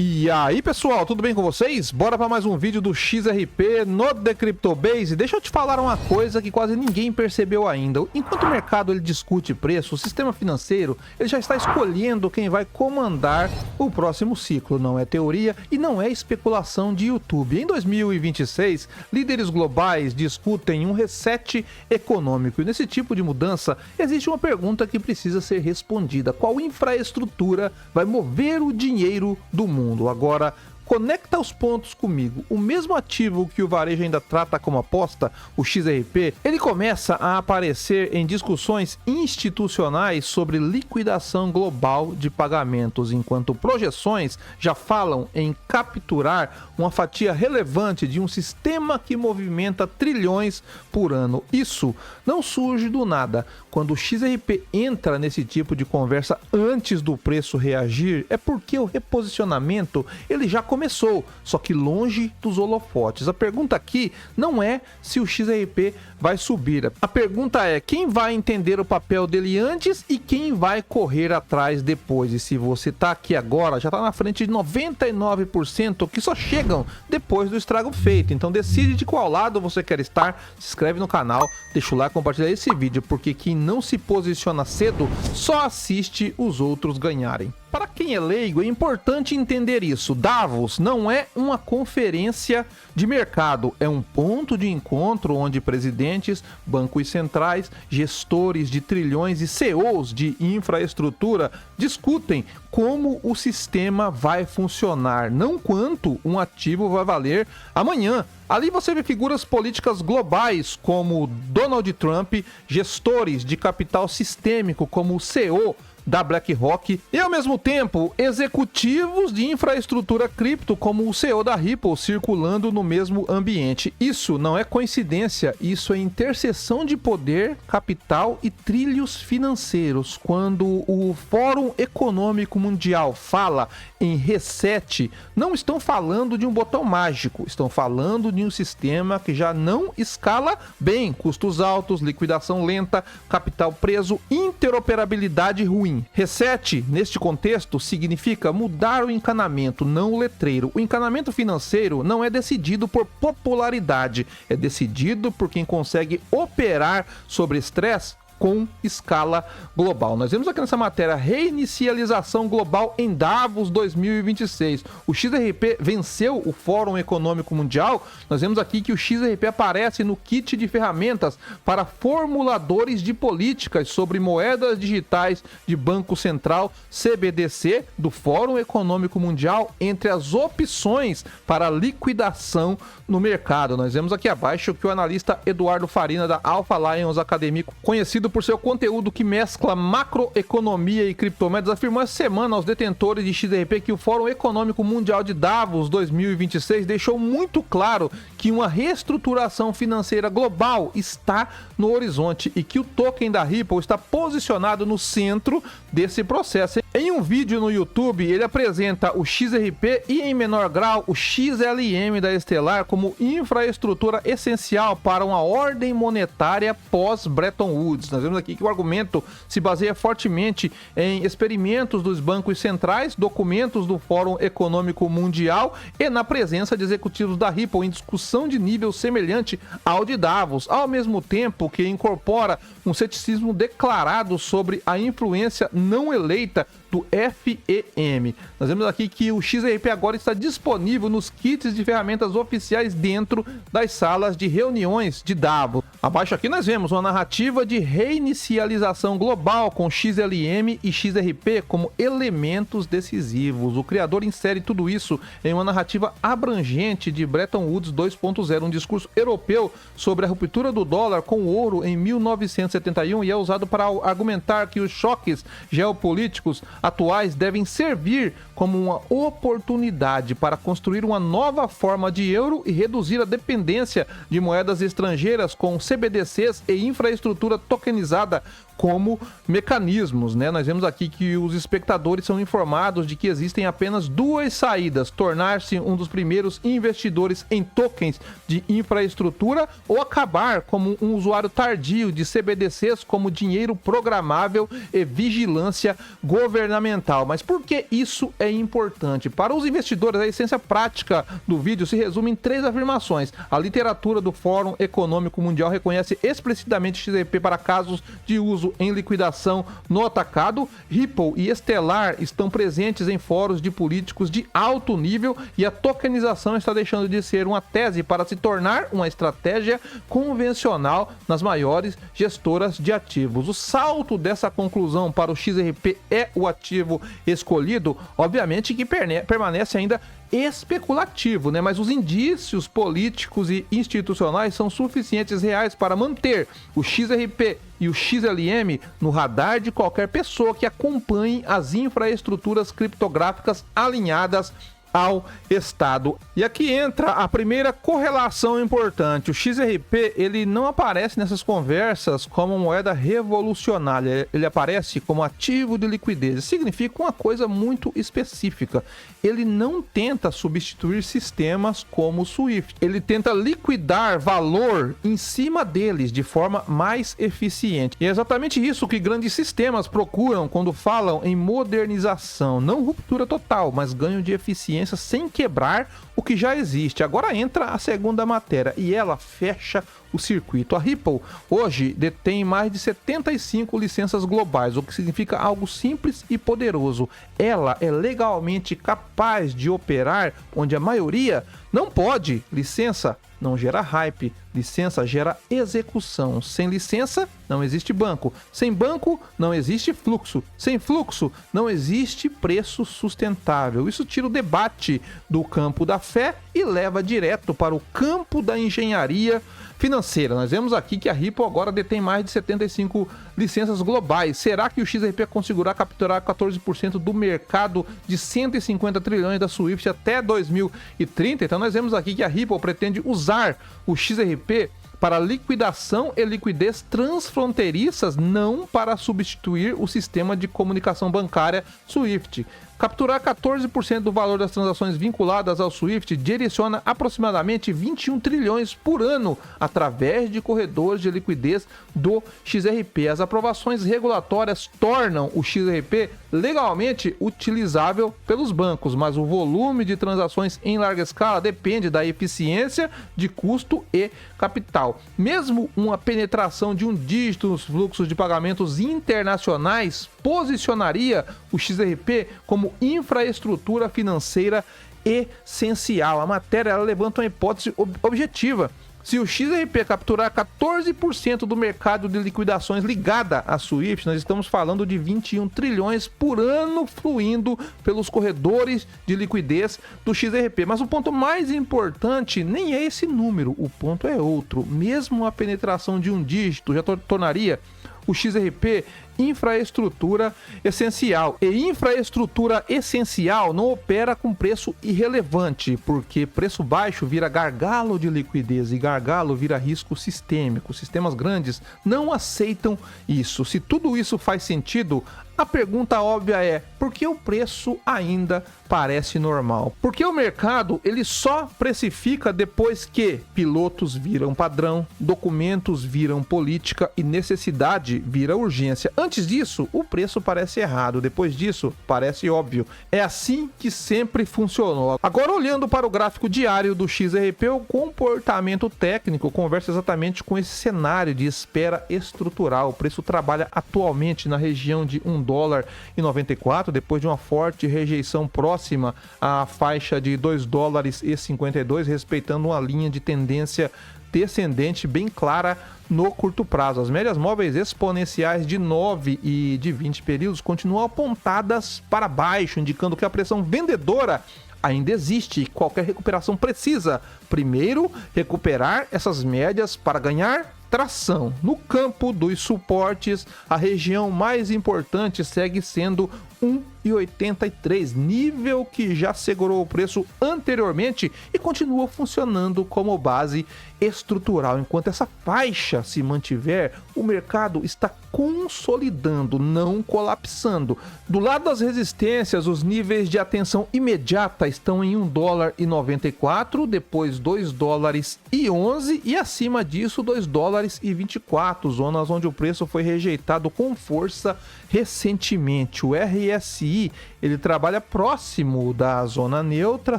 E aí, pessoal, tudo bem com vocês? Bora para mais um vídeo do XRP no The Crypto Base. Deixa eu te falar uma coisa que quase ninguém percebeu ainda. Enquanto o mercado ele discute preço, o sistema financeiro ele já está escolhendo quem vai comandar o próximo ciclo. Não é teoria e não é especulação de YouTube. Em 2026, líderes globais discutem um reset econômico. E nesse tipo de mudança, existe uma pergunta que precisa ser respondida. Qual infraestrutura vai mover o dinheiro do mundo? Agora, conecta os pontos comigo. O mesmo ativo que o varejo ainda trata como aposta, o XRP, ele começa a aparecer em discussões institucionais sobre liquidação global de pagamentos, enquanto projeções já falam em capturar uma fatia relevante de um sistema que movimenta trilhões por ano. Isso não surge do nada. Quando o XRP entra nesse tipo de conversa antes do preço reagir, é porque o reposicionamento ele já começou, só que longe dos holofotes. A pergunta aqui não é se o XRP vai subir. A pergunta é quem vai entender o papel dele antes e quem vai correr atrás depois. E se você tá aqui agora, já tá na frente de 99% que só chegam depois do estrago feito. Então decide de qual lado você quer estar, se inscreve no canal, deixa o like, compartilha esse vídeo, porque quem não se posiciona cedo só assiste os outros ganharem. Para quem é leigo, é importante entender isso. Davos não é uma conferência de mercado, é um ponto de encontro onde presidentes, bancos centrais, gestores de trilhões e CEOs de infraestrutura discutem como o sistema vai funcionar, não quanto um ativo vai valer amanhã. Ali você vê figuras políticas globais como Donald Trump, gestores de capital sistêmico como o CEO da BlackRock e, ao mesmo tempo, executivos de infraestrutura cripto como o CEO da Ripple circulando no mesmo ambiente. Isso não é coincidência, isso é interseção de poder, capital e trilhos financeiros. Quando o Fórum Econômico Mundial fala em reset, não estão falando de um botão mágico, estão falando de um sistema que já não escala bem, custos altos, liquidação lenta, capital preso, interoperabilidade ruim. Reset, neste contexto, significa mudar o encanamento, não o letreiro. O encanamento financeiro não é decidido por popularidade, é decidido por quem consegue operar sobre estresse com escala global. Nós vemos aqui nessa matéria reinicialização global em Davos 2026. O XRP venceu o Fórum Econômico Mundial. Nós vemos aqui que o XRP aparece no kit de ferramentas para formuladores de políticas sobre moedas digitais de Banco Central, CBDC, do Fórum Econômico Mundial, entre as opções para liquidação no mercado. Nós vemos aqui abaixo que o analista Eduardo Farina da Alpha Lions Acadêmico, conhecido por seu conteúdo que mescla macroeconomia e criptomoedas, afirmou essa semana aos detentores de XRP que o Fórum Econômico Mundial de Davos 2026 deixou muito claro que uma reestruturação financeira global está no horizonte e que o token da Ripple está posicionado no centro desse processo. Em um vídeo no YouTube, ele apresenta o XRP e, em menor grau, o XLM da Stellar como infraestrutura essencial para uma ordem monetária pós-Bretton Woods. Nós vemos aqui que o argumento se baseia fortemente em experimentos dos bancos centrais, documentos do Fórum Econômico Mundial e na presença de executivos da Ripple em discussão de nível semelhante ao de Davos, ao mesmo tempo que incorpora um ceticismo declarado sobre a influência não eleita do FEM. Nós vemos aqui que o XRP agora está disponível nos kits de ferramentas oficiais dentro das salas de reuniões de Davos. Abaixo aqui nós vemos uma narrativa de reinicialização global com XLM e XRP como elementos decisivos. O criador insere tudo isso em uma narrativa abrangente de Bretton Woods 2.0, um discurso europeu sobre a ruptura do dólar com o ouro em 1971 e é usado para argumentar que os choques geopolíticos atuais devem servir como uma oportunidade para construir uma nova forma de euro e reduzir a dependência de moedas estrangeiras com CBDCs e infraestrutura tokenizada como mecanismos, né? Nós vemos aqui que os espectadores são informados de que existem apenas duas saídas: tornar-se um dos primeiros investidores em tokens de infraestrutura ou acabar como um usuário tardio de CBDCs como dinheiro programável e vigilância governamental governamental. Mas por que isso é importante? Para os investidores, a essência prática do vídeo se resume em 3 afirmações. A literatura do Fórum Econômico Mundial reconhece explicitamente XRP para casos de uso em liquidação no atacado. Ripple e Stellar estão presentes em fóruns de políticos de alto nível e a tokenização está deixando de ser uma tese para se tornar uma estratégia convencional nas maiores gestoras de ativos. O salto dessa conclusão para o XRP é o ativo escolhido, obviamente que permanece ainda especulativo, né? Mas os indícios políticos e institucionais são suficientes reais para manter o XRP e o XLM no radar de qualquer pessoa que acompanhe as infraestruturas criptográficas alinhadas ao Estado. E aqui entra a primeira correlação importante. O XRP, ele não aparece nessas conversas como moeda revolucionária, ele aparece como ativo de liquidez. Isso significa uma coisa muito específica. Ele não tenta substituir sistemas como o Swift. Ele tenta liquidar valor em cima deles de forma mais eficiente. E é exatamente isso que grandes sistemas procuram quando falam em modernização. Não ruptura total, mas ganho de eficiência sem quebrar o que já existe. Agora entra a segunda matéria e ela fecha o circuito. A Ripple hoje detém mais de 75 licenças globais, o que significa algo simples e poderoso. Ela é legalmente capaz de operar onde a maioria não pode. Licença não gera hype, licença gera execução. Sem licença não existe banco, sem banco não existe fluxo, sem fluxo não existe preço sustentável. Isso tira o debate do campo da fé e leva direto para o campo da engenharia financeira. Nós vemos aqui que a Ripple agora detém mais de 75 licenças globais. Será que o XRP conseguirá capturar 14% do mercado de 150 trilhões da Swift até 2030? Então nós vemos aqui que a Ripple pretende usar o XRP para liquidação e liquidez transfronteiriças, não para substituir o sistema de comunicação bancária Swift. Capturar 14% do valor das transações vinculadas ao Swift direciona aproximadamente 21 trilhões por ano através de corredores de liquidez do XRP. As aprovações regulatórias tornam o XRP legalmente utilizável pelos bancos, mas o volume de transações em larga escala depende da eficiência de custo e capital. Mesmo uma penetração de um dígito nos fluxos de pagamentos internacionais posicionaria o XRP como infraestrutura financeira essencial. A matéria ela levanta uma hipótese objetiva. Se o XRP capturar 14% do mercado de liquidações ligada à Swift, nós estamos falando de 21 trilhões por ano fluindo pelos corredores de liquidez do XRP. Mas o ponto mais importante nem é esse número, o ponto é outro. Mesmo a penetração de um dígito já tornaria o XRP infraestrutura essencial. E infraestrutura essencial não opera com preço irrelevante, porque preço baixo vira gargalo de liquidez e gargalo vira risco sistêmico. Sistemas grandes não aceitam isso. Se tudo isso faz sentido, a pergunta óbvia é: por que o preço ainda parece normal? Porque o mercado ele só precifica depois que pilotos viram padrão, documentos viram política e necessidade vira urgência. Antes disso, o preço parece errado. Depois disso, parece óbvio. É assim que sempre funcionou. Agora, olhando para o gráfico diário do XRP, o comportamento técnico conversa exatamente com esse cenário de espera estrutural. O preço trabalha atualmente na região de $1,94, depois de uma forte rejeição próxima à faixa de $2,52, respeitando uma linha de tendência descendente bem clara no curto prazo. As médias móveis exponenciais de 9 e de 20 períodos continuam apontadas para baixo, indicando que a pressão vendedora ainda existe. Qualquer recuperação precisa primeiro recuperar essas médias para ganhar tração. No campo dos suportes, a região mais importante segue sendo 1,83, nível que já segurou o preço anteriormente e continua funcionando como base estrutural. Enquanto essa faixa se mantiver, o mercado está consolidando, não colapsando. Do lado das resistências, os níveis de atenção imediata estão em $1,94, depois $2,11 e acima disso $2,24, zonas onde o preço foi rejeitado com força recentemente. O RSI RSI, ele trabalha próximo da zona neutra,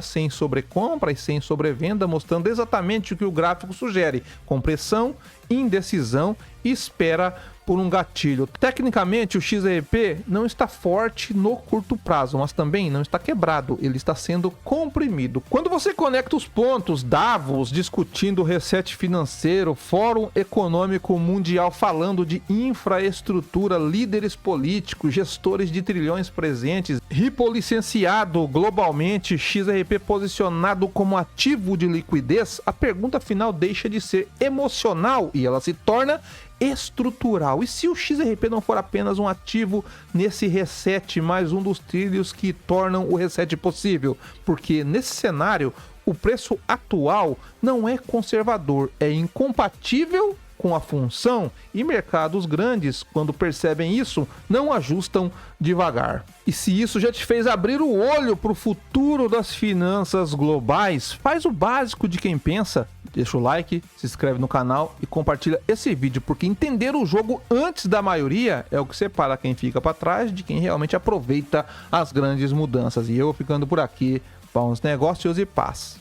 sem sobrecompra e sem sobrevenda, mostrando exatamente o que o gráfico sugere: compressão, indecisão e espera por um gatilho. Tecnicamente, o XRP não está forte no curto prazo, mas também não está quebrado, ele está sendo comprimido. Quando você conecta os pontos, Davos discutindo reset financeiro, Fórum Econômico Mundial falando de infraestrutura, líderes políticos, gestores de trilhões presentes, Ripple licenciado globalmente, XRP posicionado como ativo de liquidez, a pergunta final deixa de ser emocional e ela se torna estrutural. E se o XRP não for apenas um ativo nesse reset, mais um dos trilhos que tornam o reset possível? Porque nesse cenário, o preço atual não é conservador, é incompatível com a função, e mercados grandes, quando percebem isso, não ajustam devagar. E se isso já te fez abrir o olho para o futuro das finanças globais, faz o básico de quem pensa, deixa o like, se inscreve no canal e compartilha esse vídeo, porque entender o jogo antes da maioria é o que separa quem fica para trás de quem realmente aproveita as grandes mudanças. E eu ficando por aqui, bons negócios e paz.